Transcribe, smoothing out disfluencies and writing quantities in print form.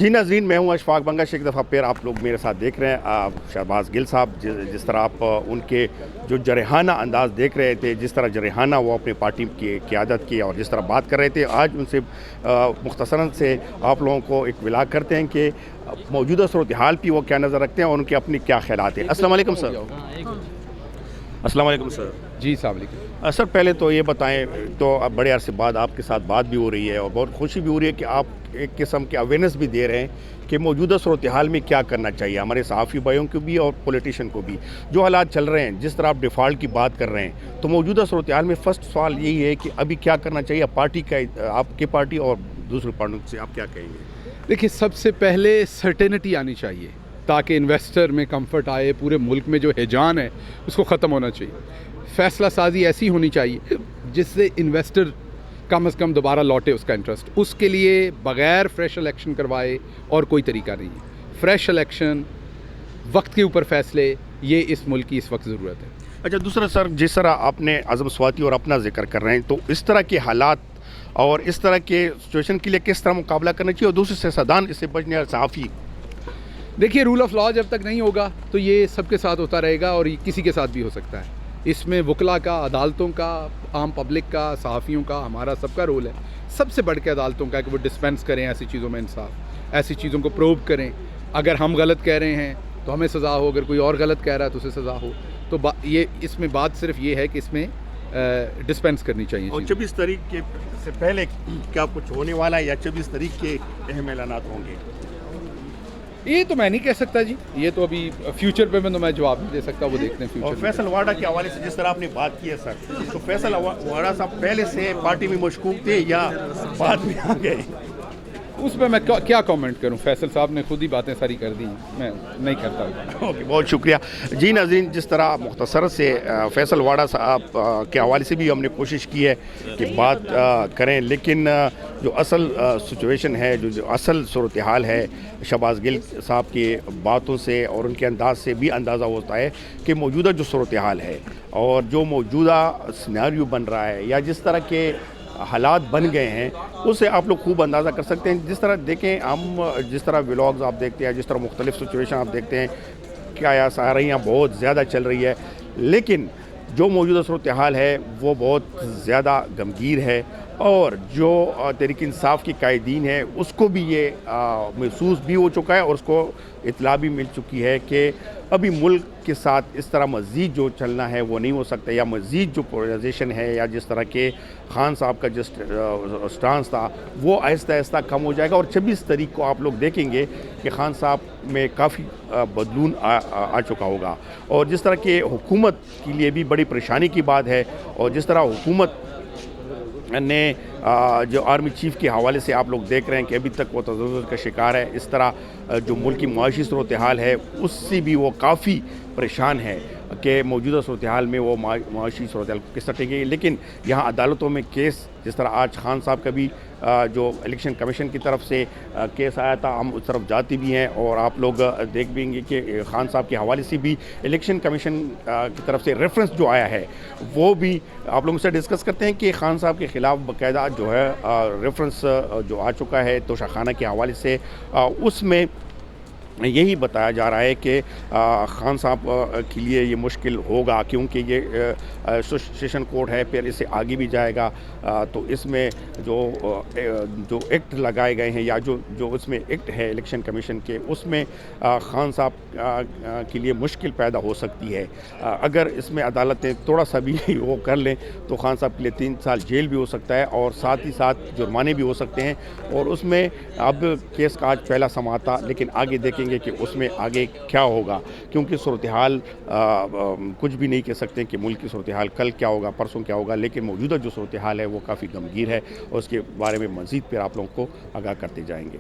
जी नाज़रीन, मैं हूँ अशफाक बंगश। एक दफ़ा फिर आप लोग मेरे साथ देख रहे हैं शहबाज गिल साहब, जिस तरह आप उनके जो जरहाना अंदाज़ देख रहे थे, जिस तरह जरहाना वो अपनी पार्टी की क़यादत की और जिस तरह बात कर रहे थे, आज उनसे मुख्तसरन से आप लोगों को एक विलाग करते हैं कि मौजूदा सूरत हाल की वो क्या नज़र रखते हैं और उनके अपने क्या ख्यालात हैं। अस्सलाम वालेकुम सर। अस्सलाम वालेकुम सर। जी साहब। सर पहले तो ये बताएं, तो अब बड़े अरसे बाद आपके साथ बात भी हो रही है और बहुत खुशी भी हो रही है कि आप एक किस्म के अवेयरनेस भी दे रहे हैं कि मौजूदा सूरत हाल में क्या करना चाहिए हमारे सहाफ़ी भाइयों को भी और पॉलिटिशियन को भी। जो हालात चल रहे हैं, जिस तरह आप डिफ़ॉल्ट की बात कर रहे हैं, तो मौजूदा सूरत हाल में फ़र्स्ट सवाल यही है कि अभी क्या करना चाहिए पार्टी का, आपकी पार्टी और दूसरी पार्टियों से आप क्या कहेंगे? देखिए, सबसे पहले सर्टेनिटी आनी चाहिए ताकि इन्वेस्टर में कंफर्ट आए। पूरे मुल्क में जो हिजान है उसको ख़त्म होना चाहिए। फ़ैसला साजी ऐसी होनी चाहिए जिससे इन्वेस्टर कम से कम दोबारा लौटे उसका इंटरेस्ट। उसके लिए बग़ैर फ्रेश इलेक्शन करवाए और कोई तरीका नहीं है। फ्रेश इलेक्शन, वक्त के ऊपर फ़ैसले, ये इस मुल्क की इस वक्त ज़रूरत है। अच्छा, दूसरा सर, जिस तरह आपने आज़म स्वाति और अपना जिक्र कर रहे हैं, तो इस तरह के हालात और इस तरह के सिचुएशन के लिए किस तरह मुकाबला करना चाहिए और दूसरे सियासतदान इससे बचने और सहाफ़ी? देखिए, रूल ऑफ लॉ जब तक नहीं होगा तो ये सबके साथ होता रहेगा और ये किसी के साथ भी हो सकता है। इसमें वकला का, अदालतों का, आम पब्लिक का, सहाफ़ियों का, हमारा सबका रोल है। सबसे बढ़ के अदालतों का कि वो डिस्पेंस करें ऐसी चीज़ों में इंसाफ, ऐसी चीज़ों को प्रूव करें। अगर हम गलत कह रहे हैं तो हमें सज़ा हो, अगर कोई और गलत कह रहा है तो उसे सज़ा हो। तो ये इसमें बात सिर्फ ये है कि इसमें डिस्पेंस करनी चाहिए। और 24 तारीख के से पहले क्या कुछ होने वाला है या 24 तारीख के अहम ऐलानात होंगे? ये तो मैं नहीं कह सकता जी, ये तो अभी फ्यूचर पे मैं जवाब नहीं दे सकता, वो देखते हैं फ्यूचर। और फैसल वाडा के हवाले से जिस तरह आपने बात की है सर, तो फैसल वाडा साहब पहले से पार्टी में मशकूक थे या बाद में आ गए? उस पर मैं क्या कमेंट करूं? फैसल साहब ने खुद ही बातें सारी कर दी, मैं नहीं करता। ओके, बहुत शुक्रिया। जी नाज़रीन, जिस तरह मुख्तसर से फैसल वाडा साहब के हवाले से भी हमने कोशिश की है कि बात करें, लेकिन जो असल सिचुएशन है, जो असल सूरत हाल है, शहबाज गिल साहब की बातों से और उनके अंदाज से भी अंदाज़ा होता है कि मौजूदा जो सूरत हाल है और जो मौजूदा सिनेरियो बन रहा है या जिस तरह के हालात बन गए हैं, उससे आप लोग खूब अंदाज़ा कर सकते हैं। जिस तरह देखें, हम जिस तरह व्लॉग्स आप देखते हैं, जिस तरह मुख्तलिफ सिचुएशन आप देखते हैं, क्या या सारियाँ बहुत ज़्यादा चल रही है, लेकिन जो मौजूदा सूरत हाल है वो बहुत ज़्यादा गमगीर है और जो तहरीक इंसाफ की कायदीन है उसको भी ये महसूस भी हो चुका है और उसको इत्तला भी मिल चुकी है कि अभी मुल्क के साथ इस तरह मज़ीद जो चलना है वो नहीं हो सकता, या मज़ीद जो पोलराइजेशन है या जिस तरह के खान साहब का जिस स्टांस था वो आहिस्ता आहिस्ता कम हो जाएगा। और 26 तारीख को आप लोग देखेंगे कि खान साहब में काफ़ी बदलून आ चुका होगा और जिस तरह के हुकूमत के लिए भी बड़ी परेशानी की बात है। और जिस तरह हुकूमत ने जो आर्मी चीफ़ के हवाले से आप लोग देख रहे हैं कि अभी तक वो तज़व्वुर का शिकार है, इस तरह जो मुल्क की मुआशी सूरत हाल है उससे भी वो काफ़ी परेशान है कि मौजूदा सूरत हाल में वो मुआशी सूरत हाल किस तरह टेंगे। लेकिन यहाँ अदालतों में केस, जिस तरह आज खान साहब का भी जो इलेक्शन कमीशन की तरफ से केस आया था, हम उस तरफ जाते भी हैं और आप लोग देख भी कि खान साहब के हवाले से भी इलेक्शन कमीशन की तरफ से रेफरेंस जो आया है वो भी आप लोगों से डिस्कस करते हैं कि खान साहब के ख़िलाफ़ बाकायदा जो है रेफरेंस जो आ चुका है तोशाखाना के हवाले से, उसमें यही बताया जा रहा है कि खान साहब के लिए ये मुश्किल होगा क्योंकि ये सेशन कोर्ट है, फिर इससे आगे भी जाएगा। तो इसमें जो एक्ट लगाए गए हैं या जो उसमें एक्ट है इलेक्शन कमीशन के, उसमें खान साहब के लिए मुश्किल पैदा हो सकती है। अगर इसमें अदालतें थोड़ा सा भी वो कर लें तो खान साहब के लिए 3 साल जेल भी हो सकता है और साथ ही साथ जुर्माने भी हो सकते हैं। और उसमें अब केस का आज पहला समाता, लेकिन आगे देखेंगे कि उसमें आगे क्या होगा, क्योंकि सूरत हाल कुछ भी नहीं कह सकते कि मुल्क की सूरत हाल कल क्या होगा, परसों क्या होगा। लेकिन मौजूदा जो सूरत हाल है वो काफ़ी गमगीर है और उसके बारे में मज़ीद फिर आप लोगों को आगाह करते जाएंगे।